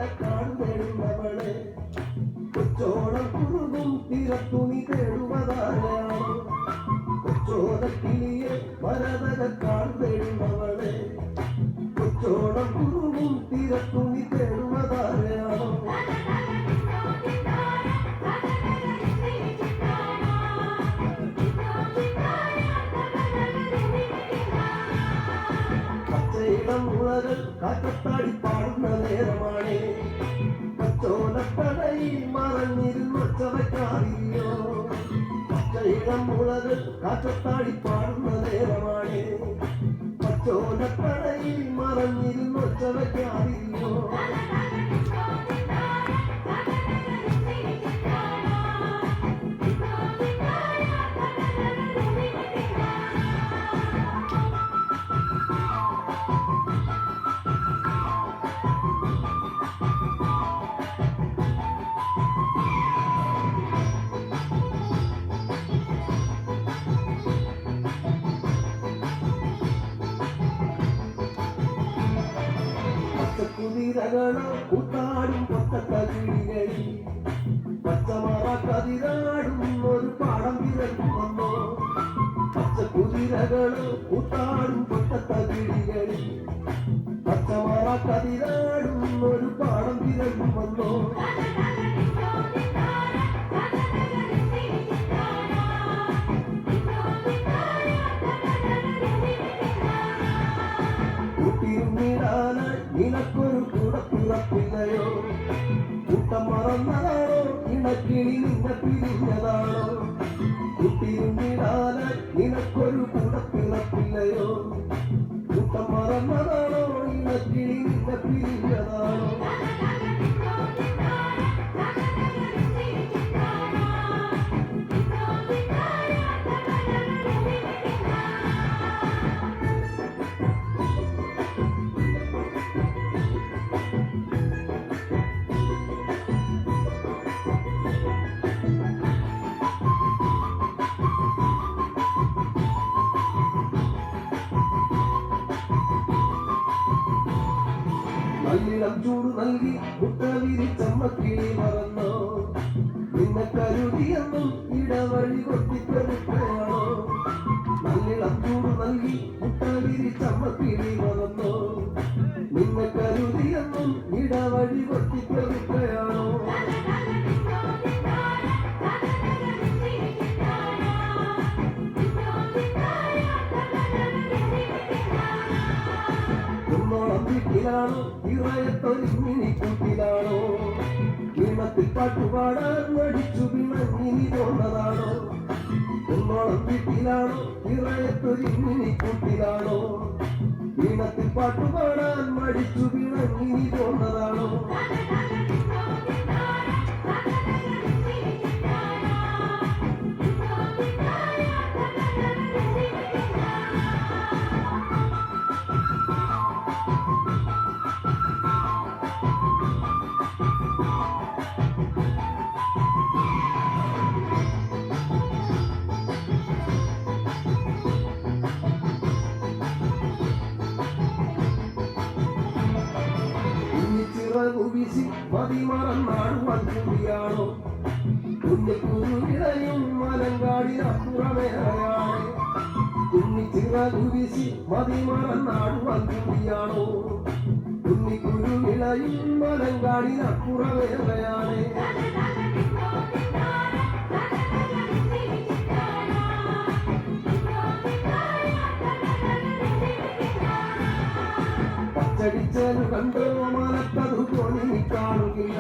വരതകക്കാട് തേടുന്നവളെ കൊച്ചോളം കുറുകും തിരത്തുണി തേടുവതാരാണ് കൊച്ചോലക്കിളിയെ വരതകക്കാട് തേടുന്നവളെ കൊച്ചോളം കുറുകും തിരത്തുണി തേടുവതാരാണ് പച്ചയിളം മുളകൾ കാറ്റത്താടി പാടുന്ന നേരമാണ് പച്ചോലപ്പടയിൽ മറഞ്ഞിരുന്നൊച്ചവയ്ക്കാറിയോ പച്ചയിളം മുളകൾ കാറ്റത്താടി പാടുന്ന നേരമാണ് പച്ചോലപ്പടയിൽ മറഞ്ഞിരുന്നൊച്ചവയ്ക്കാറിയോ കുതിരകളോ കൂത്താടും പൊട്ടക്കിളികളിൽ പച്ചമറ കതിരാടും ഒരു പാടം വിരൽ വന്നോ പച്ചക്കുതിരകളോ കൂത്താടും പൊട്ടക്കിളികളിൽ പച്ചമറ കതിരാടും ഒരു പാടം വിരൽ വന്നോ നിനക്കൊരു കൂടപ്പിറപ്പില്ലയോ കൂട്ടം മറന്നതാണോ ഇണക്കിളി നിന്നെ പിരിഞ്ഞതാണോ കുട്ടിയിരുന്നിടാന നിനക്കൊരു കൂടപ്പിറപ്പില്ലയോ കൂട്ടം മറന്നതാണോ ഇണക്കിളി നിന്നെ പിരിഞ്ഞതാണോ നല്ലിളം ചൂട് നൽകി മുട്ട വിരിച്ചമ്മക്കിളി മറന്നോ നിന്നെ കരുതിയെന്നും ഇടവഴി കൊത്തിപ്പെരുപ്പയാണോ നല്ലിളം ചൂട് നൽകി മുട്ട വിരിച്ചമ്മക്കിളി മറന്നോ നിന്നെ കരുതിയെന്നും ഇടവഴി കൊത്തിപ്പെരുപ്പയാണോ വീട്ടിലാണോ ഇറയത്തൊരുമിനി കൂട്ടിലാണോ ഈണത്തിൽ പാട്ടുപാടാൻ മടിച്ചു പിണങ്ങിനി പോന്നതാണോ എന്നോളം വീട്ടിലാണോ ഇറയത്തൊരുമിനി കൂട്ടിലാണോ ഈണത്തിൽ പാട്ടുപാടാൻ മടിച്ചു പിണങ്ങിനി പോന്നതാണോ വീശി മതിമറന്നാടുവാൻ കൂടിയാണോ കുഞ്ഞുകുരുവിളയും മലങ്കാടിനപ്പുറമേറെയാണ് കുഞ്ഞിച്ചിറകു വീശി മതിമറന്നാടുവാൻ കൂടിയാണോ കുഞ്ഞിക്കുരുവിളയും മലങ്കാടിനപ്പുറമേറെയാണ് പച്ചടിച്ചേനു കണ്ടോ മനക്കതു തോന്നി കാണുകില്ല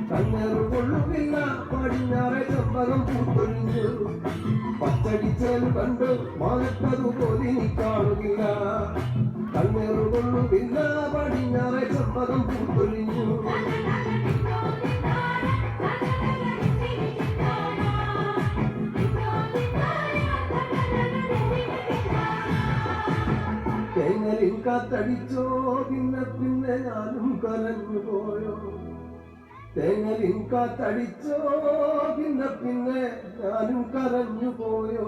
കണ്ണേറു കൊള്ളുകില്ല പടിഞ്ഞാറെ ചെമ്പകം പൂത്തൊഴിഞ്ഞു പച്ചടിച്ചേനു കണ്ടോ മനക്കതു തോന്നി കാണുകില്ല കണ്ണേറു കൊള്ളുകില്ല പടിഞ്ഞാറെ ചെമ്പകം പൂത്തൊഴിഞ്ഞു തേങ്ങലിൻ കാത്തടിച്ചോ പിന്നെ ഞാനും കരഞ്ഞു പോയോ തേങ്ങലിൻ കാത്തടിച്ചോ പിന്നെ ഞാനും കരഞ്ഞു പോയോ